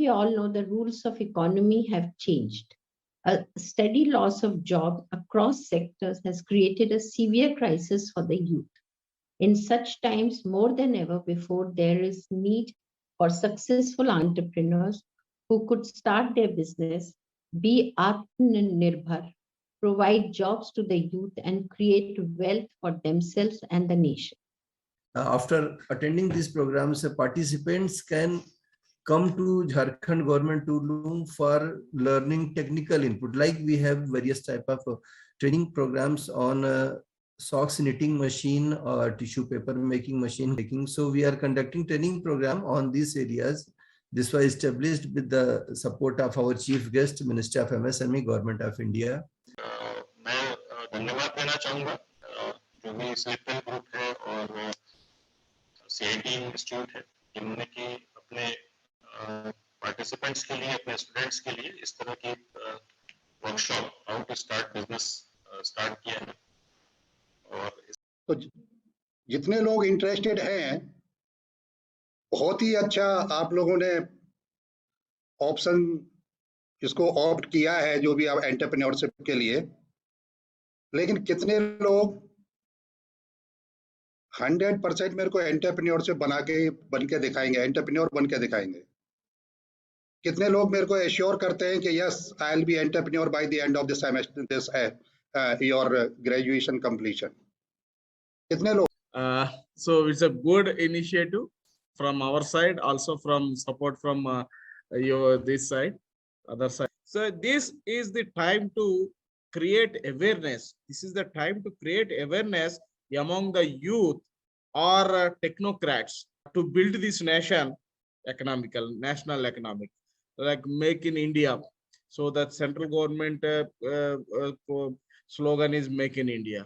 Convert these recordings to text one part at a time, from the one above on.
all know, the rules of economy have changed. A steady loss of jobs across sectors has created a severe crisis for the youth. In such times, more than ever before, there is need for successful entrepreneurs who could start their business, be Atmanirbhar, provide jobs to the youth, and create wealth for themselves and the nation. After attending these programs, participants can come to Jharkhand Government Tool Room for learning technical input. Like we have various type of training programs on socks knitting machine or tissue paper making machine making. So we are conducting training program on these areas. This was established with the support of our chief guest, Minister of MSME, Government of India. मैं धन्यवाद देना चाहूँगा जो भी self help group है और CIT institute है जिन्होंने कि अपने पार्टिसिपेंट्स के लिए, अपने स्टूडेंट्स के लिए इस तरह की workshop how to start business start किया है। और तो जितने लोग इंटरेस्टेड हैं, बहुत ही अच्छा आप लोगों ने ऑप्शन इसको ऑप्ट किया है जो भी आप एंटरप्रेन्योरशिप के लिए। लेकिन कितने लोग 100% मेरे को एंटरप्रेन्योरशिप बन के दिखाएंगे, एंटरप्रेन्योर बन के दिखाएंगे? कितने लोग मेरे को एश्योर करते हैं कि yes I will be entrepreneur by the end of the semester this your graduation completion? कितने लोग? So it's a good initiative from our side, also from support from this side, other side. So this is the time to create awareness. This is the time to create awareness among the youth or technocrats to build this nation national economic, like make in India. So that central government slogan is make in India.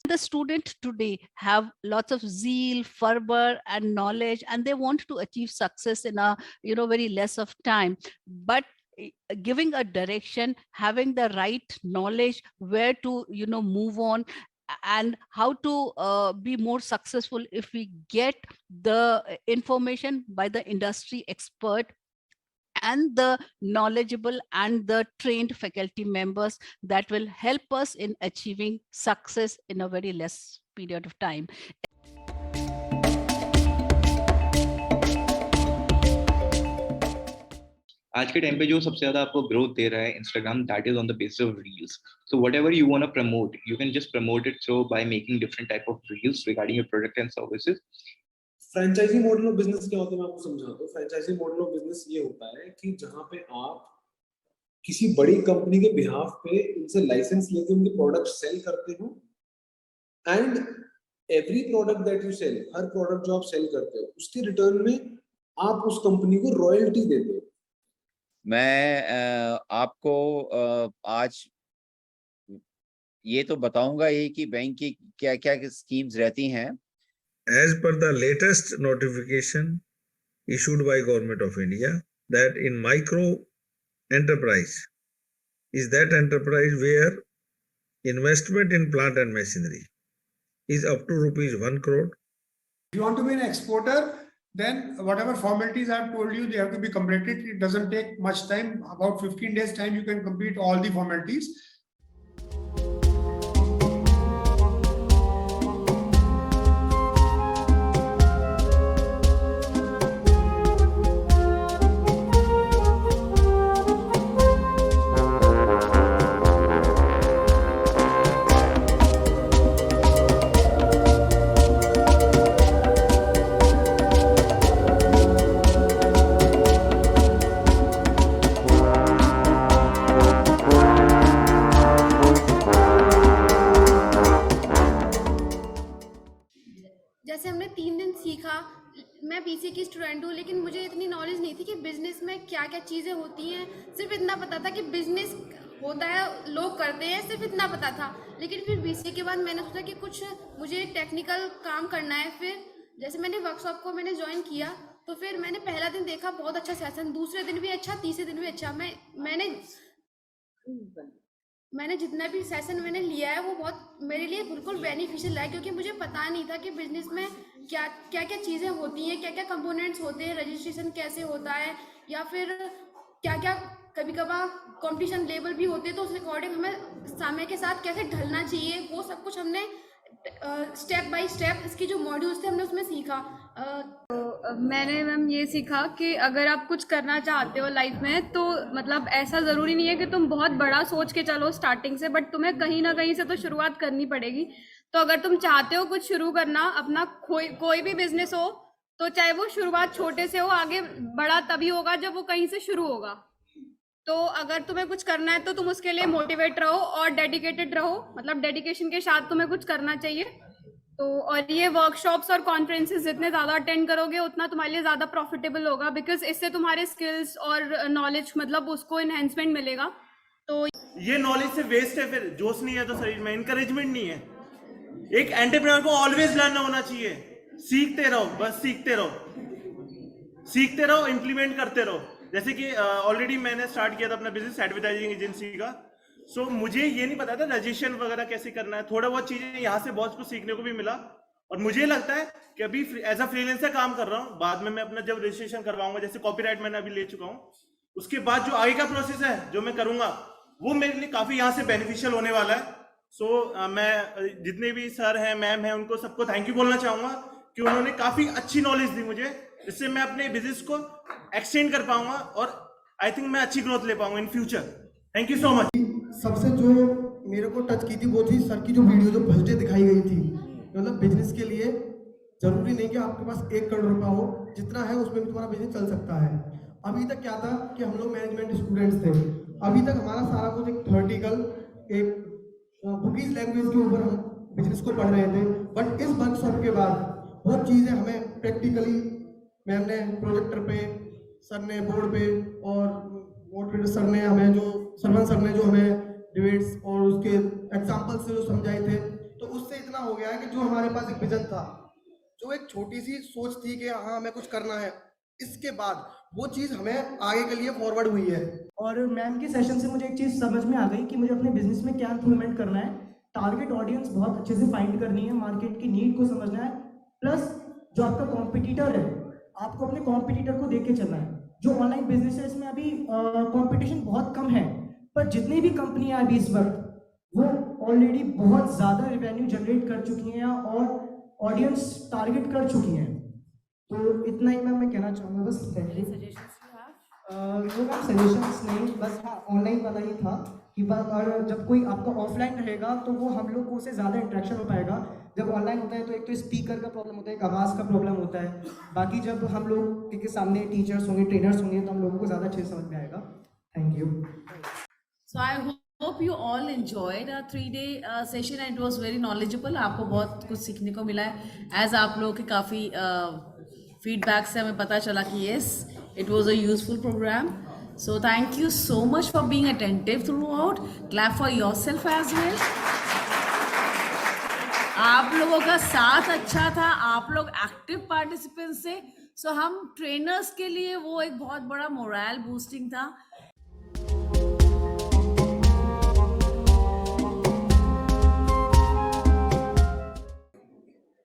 The students today have lots of zeal, fervor, and knowledge, and they want to achieve success in a very less of time. But giving a direction, having the right knowledge, where to move on, and how to be more successful if we get the information by the industry expert and the knowledgeable and the trained faculty members that will help us in achieving success in a very less period of time. आज के time पे जो सबसे ज्यादा आपको growth दे रहा है Instagram, that is on the basis of reels. So whatever you want to promote, you can just promote it through by making different type of reels regarding your product and services. Franchisee model of business क्या होता है मैं आपको समझाता हूँ. Franchise model of business ये होता है कि जहाँ पे आप किसी बड़ी कंपनी के बिहाफ पे उनसे लाइसेंस लेके उनके प्रोडक्ट सेल करते हो, and every product that you sell, हर प्रोडक्ट जो आप सेल करते हो उसके रिटर्न में आप उस कंपनी को रॉयल्टी देते हो. मैं आपको आज ये तो बताऊंगा ही कि बैंक की क्या क्या स्कीम्स रहती हैं. As per the latest notification issued by Government of India, that in micro enterprise is that enterprise where investment in plant and machinery is up to ₹1 crore. If you want to be an exporter, then whatever formalities I have told you, they have to be completed. It doesn't take much time. About 15 days time, you can complete all the formalities. जैसे हमने 3 दिन सीखा, मैं BC की student हूँ, लेकिन मुझे इतनी नॉलेज नहीं थी कि बिजनेस में क्या क्या चीज़ें होती हैं. सिर्फ इतना पता था कि बिजनेस होता है, लोग करते हैं, सिर्फ इतना पता था. लेकिन फिर बीसी के बाद मैंने सोचा कि कुछ मुझे टेक्निकल काम करना है. फिर जैसे मैंने वर्कशॉप को मैंने ज्वाइन किया, तो फिर मैंने पहला दिन देखा बहुत अच्छा सेशन, दूसरे दिन भी अच्छा, तीसरे दिन भी अच्छा. मैंने जितना भी सेशन मैंने लिया है वो बहुत मेरे लिए बिल्कुल बेनिफिशियल रहा है, क्योंकि मुझे पता नहीं था कि बिजनेस में क्या क्या क्या चीज़ें होती हैं, क्या क्या कंपोनेंट्स होते हैं, रजिस्ट्रेशन कैसे होता है, या फिर क्या क्या कभी कभार कंपटीशन लेवल भी होते हैं, तो उस अकॉर्डिंग हमें समय के साथ कैसे ढलना चाहिए, वो सब कुछ हमने स्टेप बाय स्टेप इसके जो मॉड्यूल्स थे हमने उसमें सीखा। मैंने मैम ये सीखा कि अगर आप कुछ करना चाहते हो लाइफ में तो मतलब ऐसा ज़रूरी नहीं है कि तुम बहुत बड़ा सोच के चलो स्टार्टिंग से, बट तुम्हें कहीं ना कहीं से तो शुरुआत करनी पड़ेगी। तो अगर तुम चाहते हो कुछ शुरू करना अपना कोई भी बिजनेस हो, तो चाहे वो शुरुआत छोटे से हो, आगे बड़ा तभी होगा जब वो कहीं से शुरू होगा। तो अगर तुम्हें कुछ करना है तो तुम उसके लिए मोटिवेट रहो और डेडिकेटेड रहो, मतलब डेडिकेशन के साथ तुम्हें कुछ करना चाहिए। तो और ये वर्कशॉप्स और कॉन्फ्रेंसेस जितने ज़्यादा अटेंड करोगे उतना तुम्हारे लिए ज़्यादा प्रॉफिटेबल होगा, बिकॉज इससे तुम्हारे स्किल्स और नॉलेज मतलब उसको इन्हेंसमेंट मिलेगा। तो ये नॉलेज से वेस्ट है, फिर जोश नहीं है तो शरीर में एनकरेजमेंट नहीं है। एक एंटरप्रेन्योर को ऑलवेज लर्न होना चाहिए, सीखते रहो, बस सीखते रहो, इम्प्लीमेंट करते रहो। जैसे कि ऑलरेडी मैंने स्टार्ट किया था अपना बिजनेस एडवर्टाइजिंग एजेंसी का, सो मुझे ये नहीं पता था रजिस्ट्रेशन वगैरह कैसे करना है, थोड़ा बहुत चीजें यहाँ से बहुत कुछ सीखने को भी मिला। और मुझे लगता है कि अभी एज अ फ्रीलांसर काम कर रहा हूँ, बाद में मैं अपना जब रजिस्ट्रेशन करवाऊंगा, जैसे कॉपीराइट मैंने अभी ले चुका हूँ, उसके बाद जो आगे का प्रोसेस है जो मैं करूंगा वो मेरे लिए काफी यहाँ से बेनिफिशियल होने वाला है। सो मैं जितने भी सर हैं मैम हैं उनको सबको थैंक यू बोलना चाहूंगा कि उन्होंने काफी अच्छी नॉलेज दी मुझे, जिससे मैं अपने बिजनेस को एक्सटेंड कर पाऊंगा और आई थिंक मैं अच्छी ग्रोथ ले पाऊंगा in future. Thank you so much. सबसे जो मेरे को टच की थी वो थी सर की जो वीडियो जो फर्स्ट डे दिखाई गई थी। मतलब बिजनेस के लिए जरूरी नहीं कि आपके पास 1 करोड़ रुपया हो, जितना है उसमें भी तुम्हारा बिजनेस चल सकता है। अभी तक क्या था कि हम लोग मैनेजमेंट स्टूडेंट्स थे, अभी तक हमारा सारा कुछ एक थ्योरेटिकल एक बुकीज लैंग्वेज के ऊपर हम बिजनेस को पढ़ रहे थे, बट इस वर्कशॉप के बाद बहुत चीज़ें हमें प्रैक्टिकली मैम ने प्रोजेक्टर पे, सर ने बोर्ड पे, और मोटिवेटर सर ने हमें जो सरवन सर ने जो हमें डिबेट्स और उसके एग्जाम्पल से जो समझाए थे, तो उससे इतना हो गया है कि जो हमारे पास एक विजन था, जो एक छोटी सी सोच थी कि हाँ हमें कुछ करना है, इसके बाद वो चीज़ हमें आगे के लिए फॉरवर्ड हुई है। और मैम के सेशन से मुझे एक चीज़ समझ में आ गई कि मुझे अपने बिजनेस में क्या इंप्रूवमेंट करना है। टारगेट ऑडियंस बहुत अच्छे से फाइंड करनी है, मार्केट की नीड को समझना है, प्लस जो आपका कॉम्पिटिटर है आपको अपने कॉम्पिटिटर को देख के चलना है। जो ऑनलाइन बिजनेस है इसमें अभी कंपटीशन बहुत कम है, पर जितनी भी कंपनियां अभी इस वक्त वो ऑलरेडी बहुत ज़्यादा रेवेन्यू जनरेट कर चुकी हैं और ऑडियंस टारगेट कर चुकी हैं। तो इतना ही मैं कहना चाहूँगा बस। Thank you. वो मैम सजेशंस नहीं, बस हाँ ऑनलाइन वाला ही था कि और जब कोई आपका ऑफलाइन रहेगा तो वो हम लोग को उससे ज़्यादा इंटरेक्शन हो पाएगा। जब ऑनलाइन होता है तो एक तो स्पीकर का प्रॉब्लम होता है, एक आवाज़ का प्रॉब्लम होता है, बाकी जब हम लोग के सामने टीचर्स होंगे, ट्रेनर्स होंगे, तो हम लोगों को ज़्यादा अच्छे से समझ में आएगा। Thank you. So I hope you all enjoyed our 3-day session and it was very knowledgeable. आपको बहुत कुछ सीखने को मिला है। As आप लोगों के काफ़ी feedback से हमें पता चला कि yes, it was a useful program. So thank you so much for being attentive throughout. Clap for yourself as well. आप लोगों का साथ अच्छा था, आप लोग एक्टिव पार्टिसिपेंट्स थे, सो हम ट्रेनर्स के लिए वो एक बहुत बड़ा मोरल बूस्टिंग था।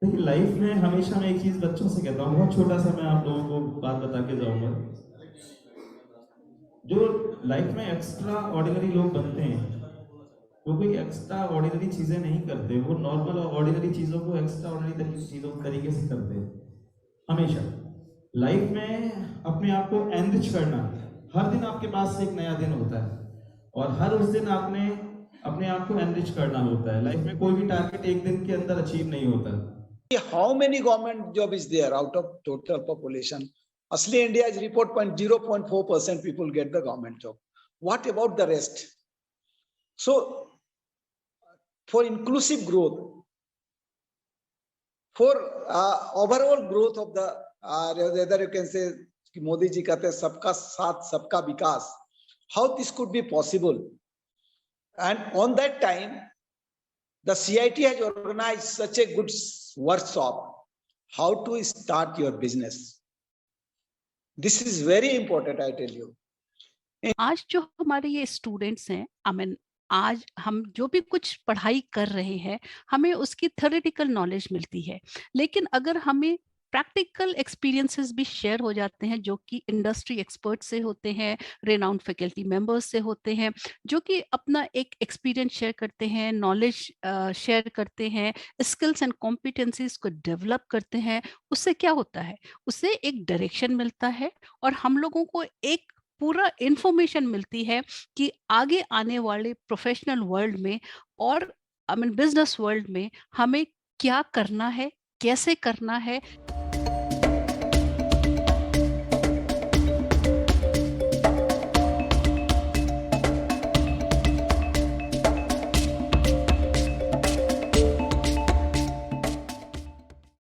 देखिए लाइफ में हमेशा मैं एक चीज बच्चों से कहता हूँ, बहुत छोटा सा मैं आप लोगों को बात बता के जाऊंगा। जो लाइफ में एक्स्ट्रा ऑर्डिनरी लोग बनते हैं वो कोई एक्स्ट्रा ऑर्डिनरी चीजें नहीं करते, वो नॉर्मल और ऑर्डिनरी चीजों को एक्स्ट्रा ऑर्डिनरी चीजों तरीके से करते हैं। हमेशा लाइफ में अपने आप को एनरिच करना, हर दिन आपके पास एक नया दिन होता है और हर उस दिन आपने अपने आप को एनरिच करना होता है। लाइफ में कोई भी टारगेट एक दिन के अंदर अचीव नहीं होता। How many government job is there out of total population? Asli India is report 0.4% people get the government job. What about the rest? So for inclusive growth, for overall growth of the whether you can say Modi ji कहते हैं सबका साथ सबका विकास, how this could be possible? And on that time the CIT has organized such a good workshop, how to start your business. This is very important, I tell you. आज जो हमारे ये students हैं, आई मीन आज हम जो भी कुछ पढ़ाई कर रहे हैं, हमें उसकी थ्योरेटिकल नॉलेज मिलती है, लेकिन अगर हमें प्रैक्टिकल एक्सपीरियंसेस भी शेयर हो जाते हैं जो कि इंडस्ट्री एक्सपर्ट से होते हैं, रेनाउंड फैकल्टी मेंबर्स से होते हैं, जो कि अपना एक एक्सपीरियंस शेयर करते हैं, नॉलेज शेयर करते हैं, स्किल्स एंड कॉम्पिटेंसीज को डेवलप करते हैं, उससे क्या होता है, उससे एक डायरेक्शन मिलता है और हम लोगों को एक पूरा इंफॉर्मेशन मिलती है कि आगे आने वाले प्रोफेशनल वर्ल्ड में और बिजनेस वर्ल्ड में हमें क्या करना है, कैसे करना है।